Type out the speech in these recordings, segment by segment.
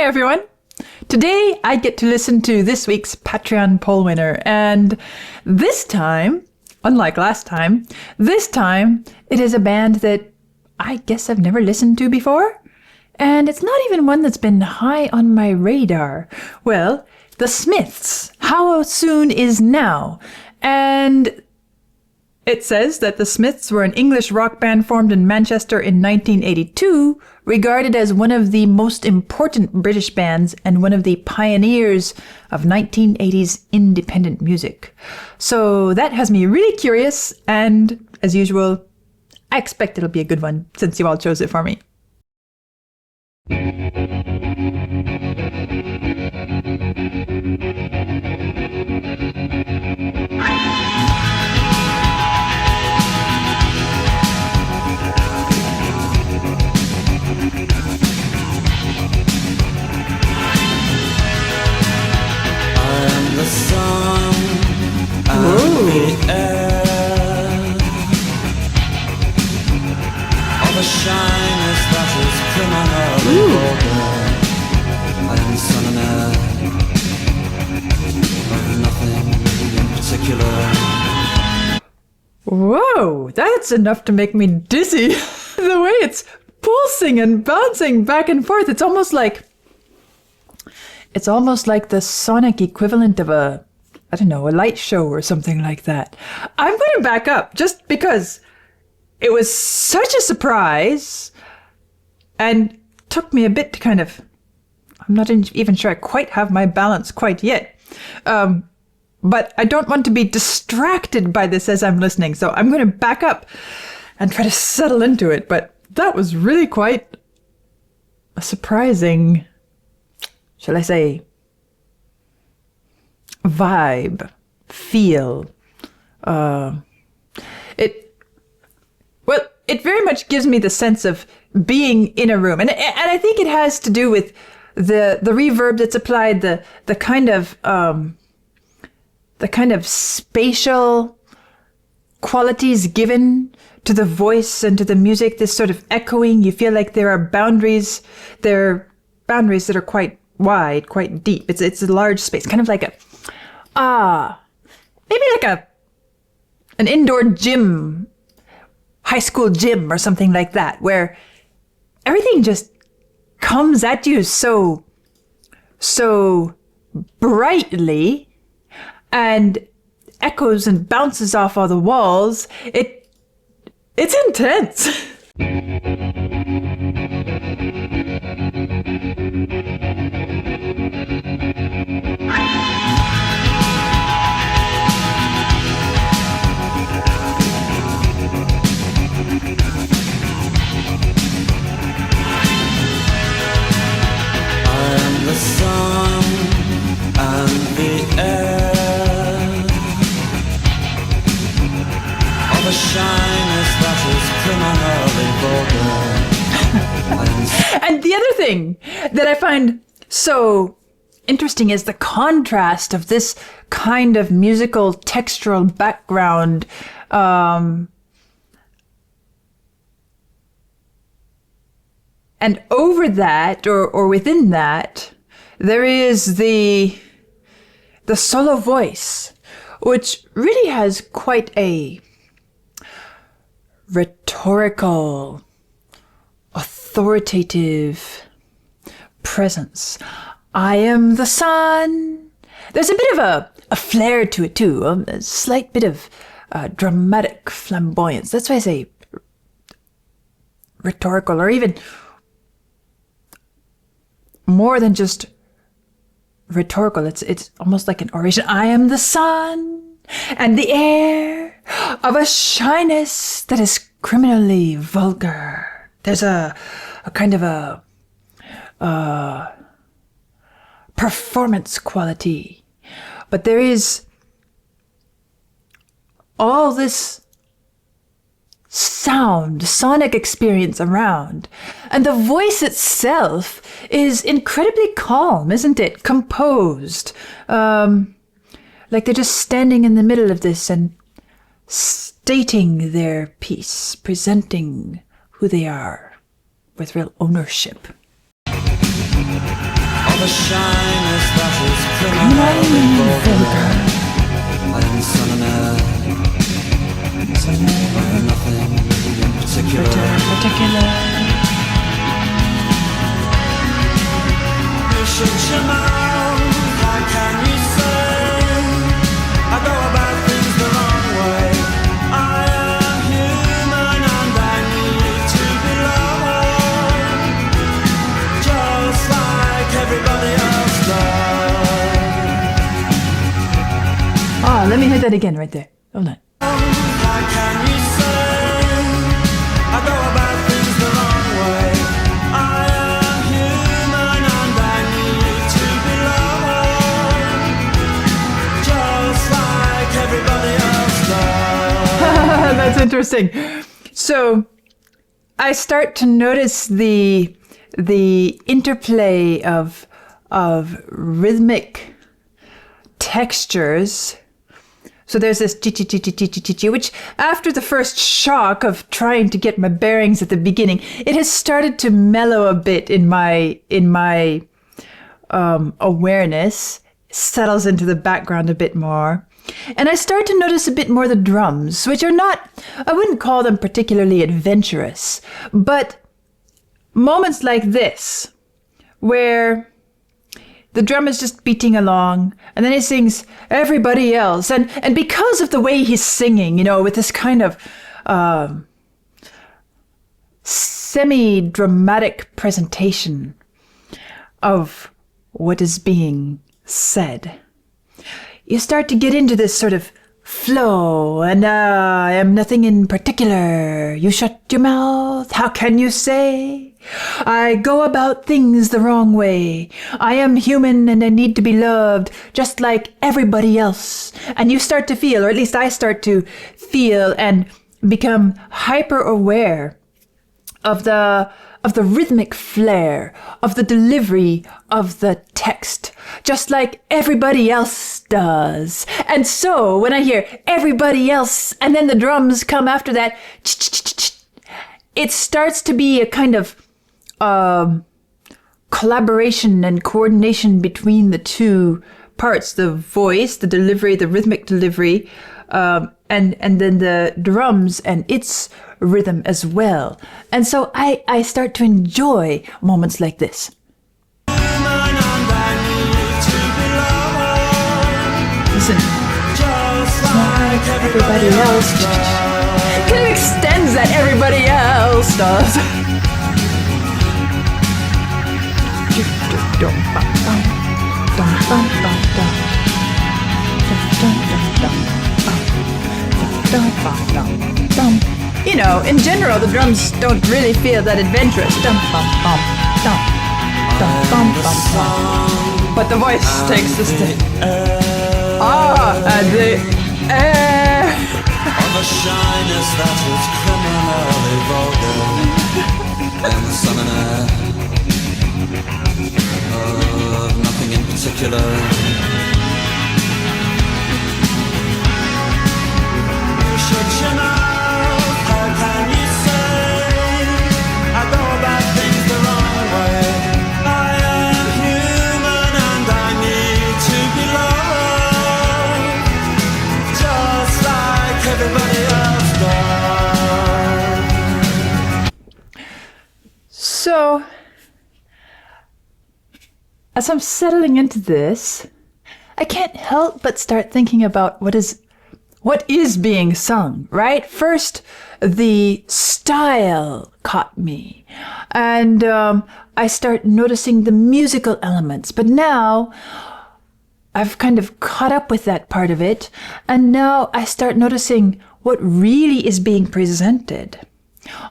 everyone. Today I get to listen to this week's Patreon poll winner, and this time, unlike last time, this time it is a band that I guess I've never listened to before, and it's not even one that's been high on my radar. Well, The Smiths, How Soon Is Now, and it says that the Smiths were an English rock band formed in Manchester in 1982, regarded as one of the most important British bands and one of the pioneers of 1980s independent music. So that has me really curious, and as usual, I expect it'll be a good one since you all chose it for me. The sun and the air of a shyness that is criminally vulgar. I am the sun and air of nothing in particular. Whoa, that's enough to make me dizzy. The way it's pulsing and bouncing back and forth, it's almost like the sonic equivalent of a light show or something like that. I'm going to back up just because it was such a surprise and took me a bit to kind of, I'm not even sure I quite have my balance quite yet. But I don't want to be distracted by this as I'm listening. So I'm going to back up and try to settle into it. But that was really quite a surprising, shall I say, vibe, feel. It very much gives me the sense of being in a room, and I think it has to do with the reverb that's applied, the kind of spatial qualities given to the voice and to the music. This sort of echoing. You feel like there are boundaries. There are boundaries that are quite wide, quite deep. It's a large space, kind of like maybe like an indoor gym, high school gym or something like that, where everything just comes at you so brightly and echoes and bounces off all the walls. It's intense. The sun and the air of a shyness that is criminally vulgar. And the other thing that I find so interesting is the contrast of this kind of musical textural background. And over that, or within that, there is the solo voice, which really has quite a rhetorical, authoritative presence. I am the sun. There's a bit of a flair to it too, a slight bit of dramatic flamboyance. That's why I say rhetorical, or even more than just rhetorical. It's almost like an oration. I am the sun and the air of a shyness that is criminally vulgar. There's a kind of a performance quality, but there is all this sound, sonic experience around. And the voice itself is incredibly calm, isn't it? Composed. Like they're just standing in the middle of this and stating their piece, presenting who they are with real ownership. of a shyness that is criminally vulgar. I am sun and air, nothing in particular. You shut your mouth, how can you say I go about things the wrong way? I am human and I need to be loved, just like everybody else does. Oh, let me hear that again right there. Hold on. How can you say I go about things the wrong way? I am human and I need to be loved, just like everybody else does. That's interesting. So I start to notice the interplay of rhythmic textures. So there's this chi-chi-chi-chi-chi-chi-chi, which after the first shock of trying to get my bearings at the beginning, it has started to mellow a bit in my awareness, settles into the background a bit more. And I start to notice a bit more the drums, which are not, I wouldn't call them particularly adventurous, but moments like this, where the drum is just beating along, and then he sings everybody else. And because of the way he's singing, you know, with this kind of semi-dramatic presentation of what is being said, you start to get into this sort of flow, and I am nothing in particular. You shut your mouth, how can you say? I go about things the wrong way. I am human and I need to be loved, just like everybody else. And you start to feel, or at least I start to feel and become hyper aware of the rhythmic flair, of the delivery of the text, just like everybody else does. And so when I hear everybody else and then the drums come after that, it starts to be a kind of collaboration and coordination between the two parts, the voice, the delivery, the rhythmic delivery, and then the drums and its rhythm as well. And so I start to enjoy moments like this. Listen. Just like everybody else kind of extends that everybody else does. You know, in general, the drums don't really feel that adventurous. But the voice takes the stage. And the air of a shyness that is criminally vulgar. And the sun and air of nothing in particular. You shut your mouth, how can you say I go about things the wrong way? I am human and I need to be loved, just like everybody else does. So, as I'm settling into this, I can't help but start thinking about what is being sung, right? First, the style caught me, and I start noticing the musical elements. But now I've kind of caught up with that part of it, and now I start noticing what really is being presented.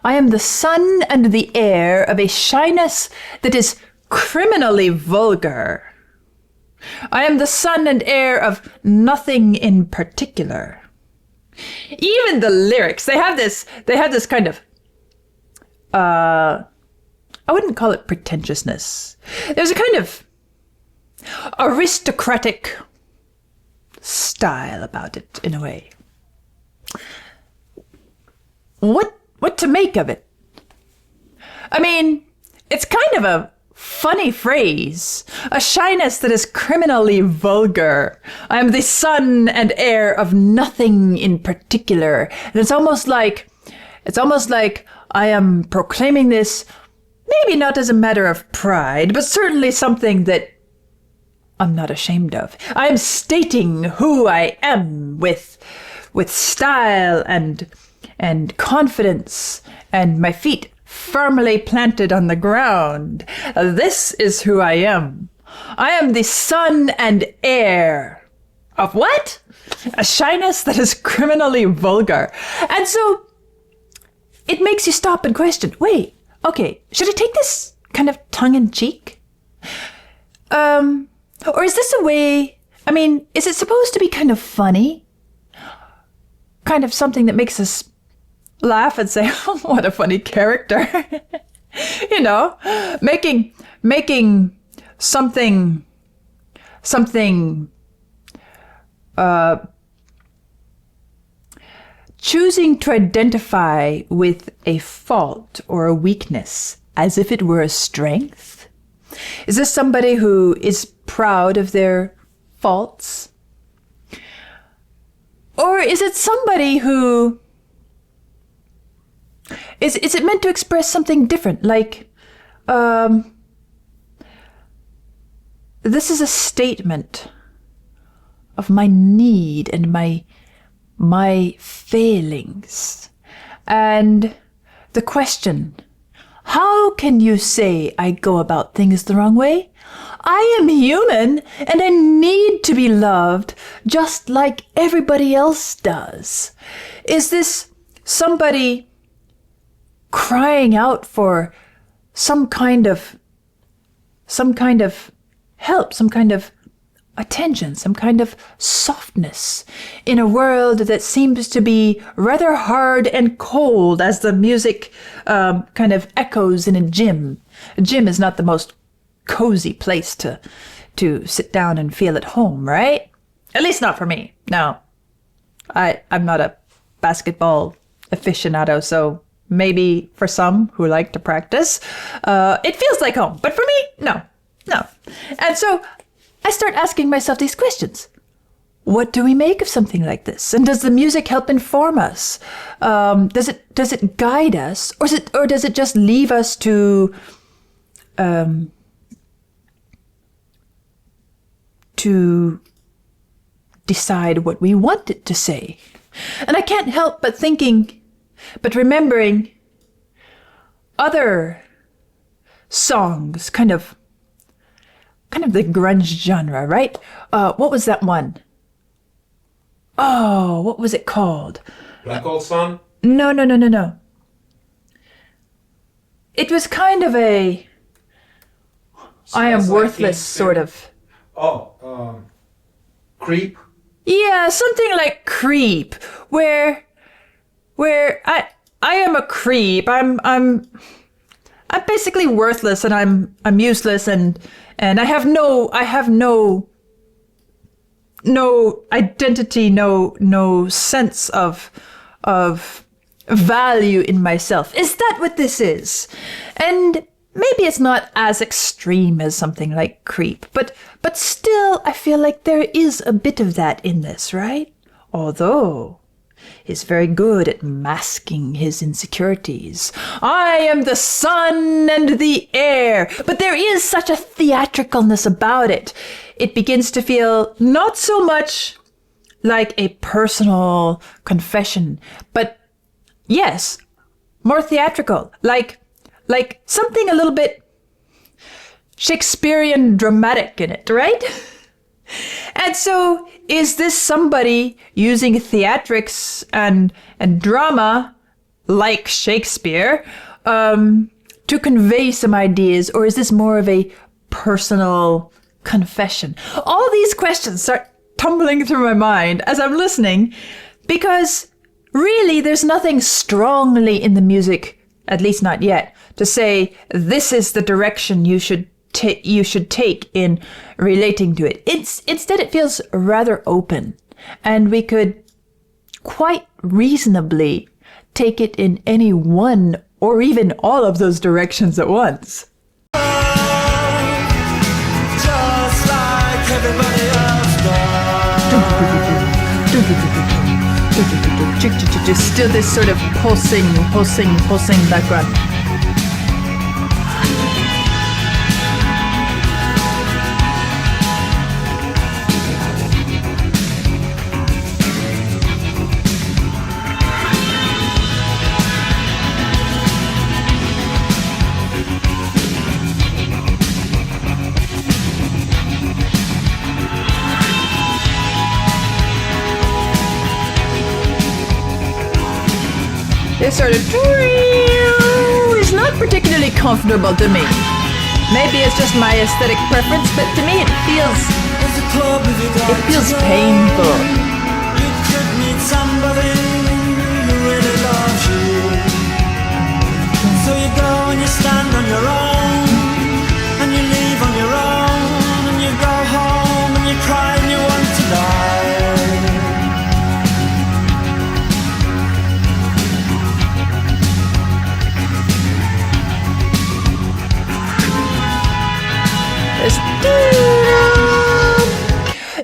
I am the sun and the air of a shyness that is criminally vulgar. I am the son and heir of nothing in particular. Even the lyrics, they have this kind of, I wouldn't call it pretentiousness. There's a kind of aristocratic style about it, in a way. What to make of it? I mean, it's kind of a funny phrase, a shyness that is criminally vulgar. I am the son and heir of nothing in particular. And it's almost like I am proclaiming this, maybe not as a matter of pride, but certainly something that I'm not ashamed of. I am stating who I am with style and confidence, and my feet firmly planted on the ground. This is who I am. I am the son and heir of what? A shyness that is criminally vulgar. And so it makes you stop and question, wait, okay, should I take this kind of tongue-in-cheek? Or is this a way, I mean, is it supposed to be kind of funny? Kind of something that makes us laugh and say, oh, what a funny character. You know, making something, choosing to identify with a fault or a weakness as if it were a strength. Is this somebody who is proud of their faults? Or is it somebody who is it meant to express something different? Like, this is a statement of my need and my failings. And the question, how can you say I go about things the wrong way? I am human and I need to be loved just like everybody else does. Is this somebody crying out for some kind of help, some kind of attention, some kind of softness in a world that seems to be rather hard and cold as the music kind of echoes in a gym. A gym is not the most cozy place to sit down and feel at home, right? At least not for me. No, I'm not a basketball aficionado, so maybe for some who like to practice, it feels like home. But for me, no. And so I start asking myself these questions. What do we make of something like this? And does the music help inform us? Does it guide us, or does it just leave us to decide what we want it to say? And I can't help but remembering other songs, kind of the grunge genre, right? What was that one? Oh, what was it called? Black Hole Sun? No. It was kind of a I am worthless sort of. Oh, Creep? Yeah, something like Creep, where I am a creep. I'm basically worthless, and I'm useless, and I have no identity, no sense of value in myself. Is that what this is? And maybe it's not as extreme as something like Creep, but still I feel like there is a bit of that in this, right? Although he's very good at masking his insecurities. I am the son and the heir. But there is such a theatricalness about it. It begins to feel not so much like a personal confession, but yes, more theatrical. Like something a little bit Shakespearean dramatic in it, right? And so, is this somebody using theatrics and drama, like Shakespeare, to convey some ideas, or is this more of a personal confession? All these questions start tumbling through my mind as I'm listening, because really there's nothing strongly in the music, at least not yet, to say this is the direction you should take in relating to it. Instead, it feels rather open, and we could quite reasonably take it in any one or even all of those directions at once. Oh, Still this sort of pulsing background. This sort of is not particularly comfortable to me. Maybe it's just my aesthetic preference, but to me it feels painful. You could meet somebody who really loves you. So you go and you stand on your own, and you leave on your own, and you go home and you cry and you want to die.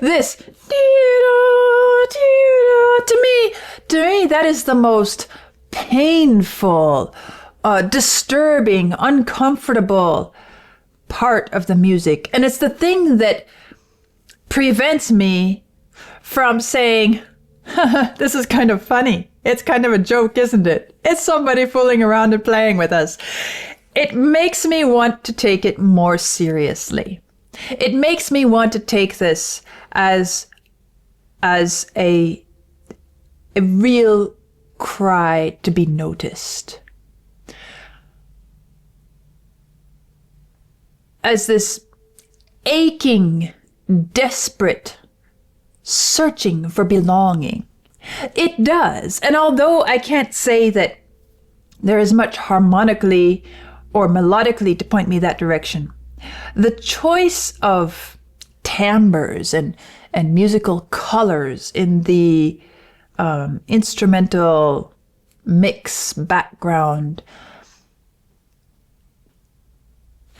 This to me, that is the most painful, disturbing, uncomfortable part of the music. And it's the thing that prevents me from saying, this is kind of funny. It's kind of a joke, isn't it? It's somebody fooling around and playing with us. It makes me want to take it more seriously. It makes me want to take this as a real cry to be noticed. As this aching, desperate searching for belonging. It does. And although I can't say that there is much harmonically or melodically to point me that direction, the choice of timbres and musical colors in the instrumental mix background.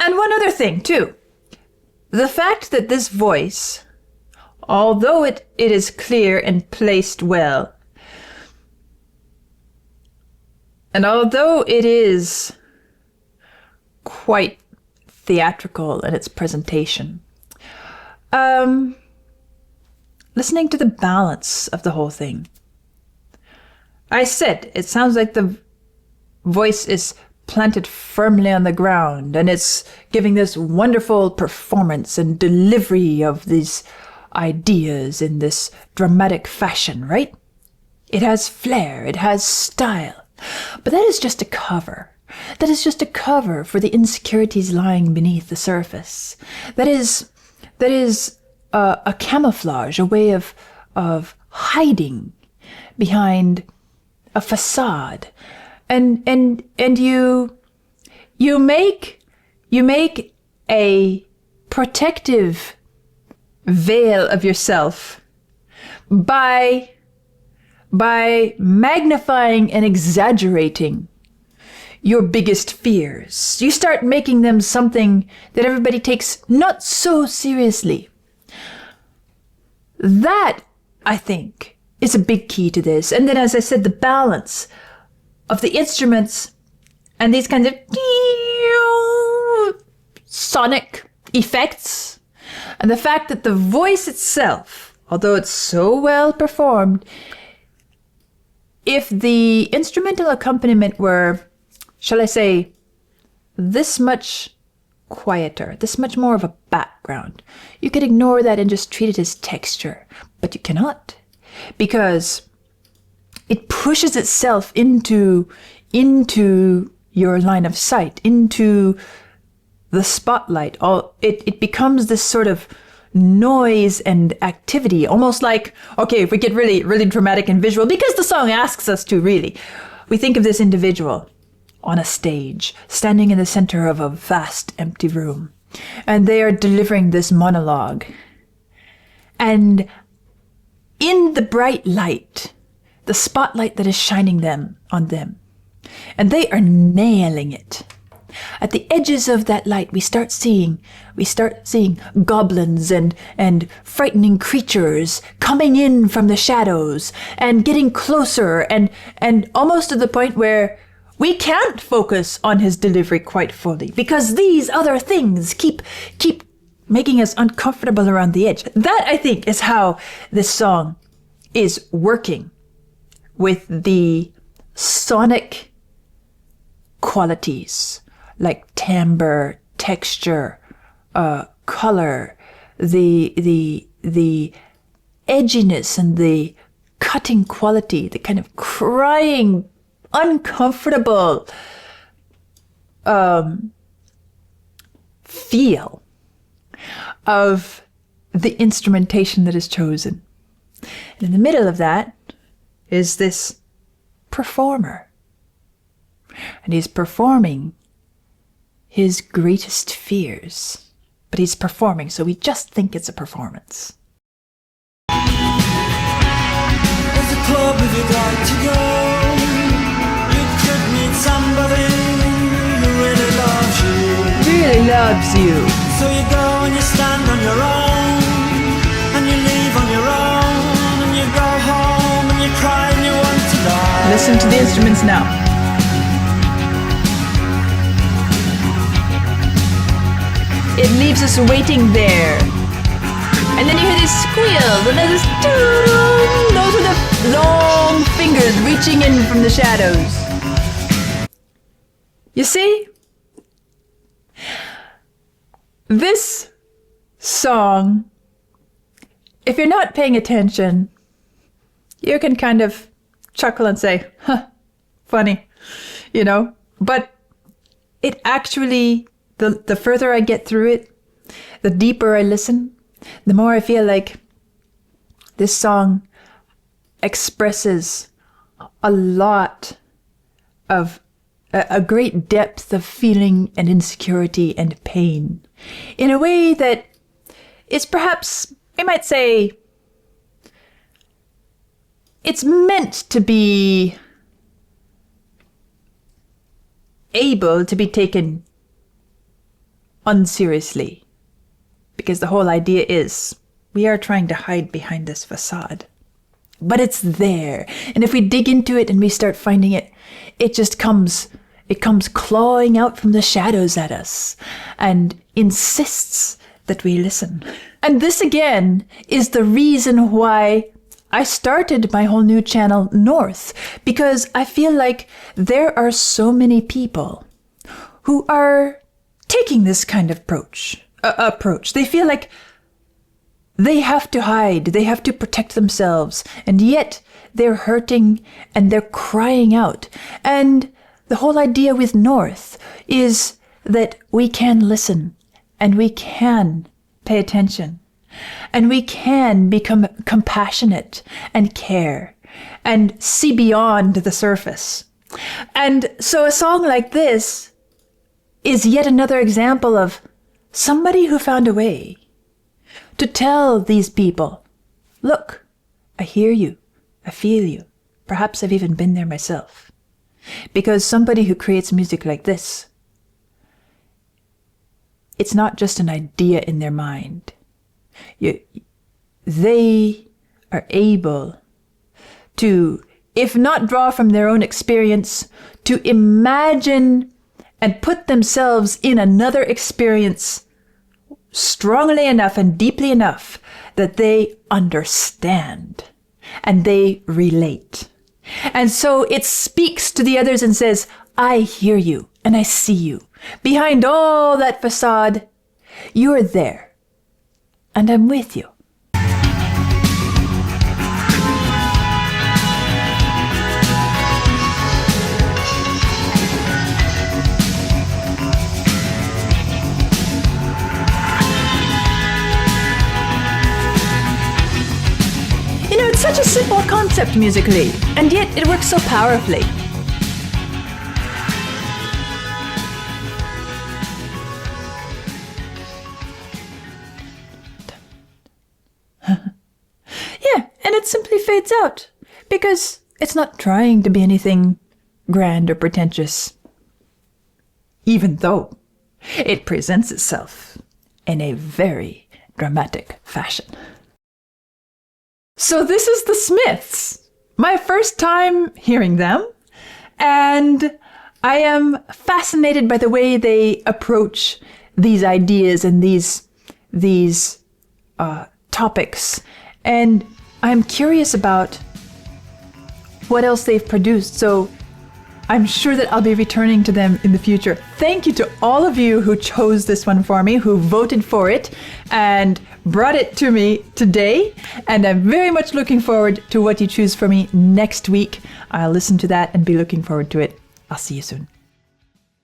And one other thing too, the fact that this voice, although it is clear and placed well, and although it is quite theatrical in its presentation, listening to the balance of the whole thing, I said it sounds like the voice is planted firmly on the ground and it's giving this wonderful performance and delivery of these ideas in this dramatic fashion, right? It has flair, it has style, but that is just a cover. That is just a cover for the insecurities lying beneath the surface. That is a camouflage, a way of hiding behind a facade, and you make a protective veil of yourself by magnifying and exaggerating your biggest fears. You start making them something that everybody takes not so seriously. That, I think, is a big key to this. And then, as I said, the balance of the instruments and these kinds of sonic effects, and the fact that the voice itself, although it's so well performed, if the instrumental accompaniment were, shall I say, this much quieter, this much more of a background, you could ignore that and just treat it as texture. But you cannot, because it pushes itself into your line of sight, into the spotlight. It becomes this sort of noise and activity, almost like, okay, if we get really, really dramatic and visual, because the song asks us to really, we think of this individual on a stage, standing in the center of a vast empty room, and they are delivering this monologue. And in the bright light, the spotlight that is shining on them, and they are nailing it. At the edges of that light, we start seeing goblins and frightening creatures coming in from the shadows and getting closer and almost to the point where we can't focus on his delivery quite fully because these other things keep making us uncomfortable around the edge. That, I think, is how this song is working with the sonic qualities like timbre, texture, color, the edginess and the cutting quality, the kind of crying, uncomfortable feel of the instrumentation that is chosen. And in the middle of that is this performer. And he's performing his greatest fears. But he's performing, so we just think it's a performance. There's a club if you'd like to go. You could meet somebody who really loves you. Really loves you. So you go and you stand on your own, and you leave on your own, and you go home and you cry and you want to die. Listen to the instruments now. It leaves us waiting there. And then you hear this squeal, and then this doom. Those are the long fingers reaching in from the shadows. You see? This song, if you're not paying attention, you can kind of chuckle and say, huh, funny, you know? But it actually, the further I get through it, the deeper I listen, the more I feel like this song expresses a lot of a great depth of feeling and insecurity and pain in a way that is perhaps, we might say, it's meant to be able to be taken unseriously, because the whole idea is we are trying to hide behind this facade. But it's there. And if we dig into it and we start finding it, it comes clawing out from the shadows at us and insists that we listen. And this again is the reason why I started my whole new channel North, because I feel like there are so many people who are taking this kind of approach. They feel like they have to hide, they have to protect themselves, and yet they're hurting and they're crying out. And the whole idea with North is that we can listen and we can pay attention and we can become compassionate and care and see beyond the surface. And so a song like this is yet another example of somebody who found a way to tell these people, look, I hear you, I feel you. Perhaps I've even been there myself. Because somebody who creates music like this, it's not just an idea in their mind. They are able to, if not draw from their own experience, to imagine and put themselves in another experience strongly enough and deeply enough that they understand and they relate. And so it speaks to the others and says, I hear you and I see you. Behind all that facade, you're there and I'm with you. You know, it's such a simple concept musically, and yet it works so powerfully. Yeah, and it simply fades out, because it's not trying to be anything grand or pretentious. even though it presents itself in a very dramatic fashion. So this is the Smiths, my first time hearing them, and I am fascinated by the way they approach these ideas and these topics, and I'm curious about what else they've produced, so I'm sure that I'll be returning to them in the future. Thank you to all of you who chose this one for me, who voted for it and brought it to me today, and I'm very much looking forward to what you choose for me next week. I'll listen to that and be looking forward to it. I'll see you soon.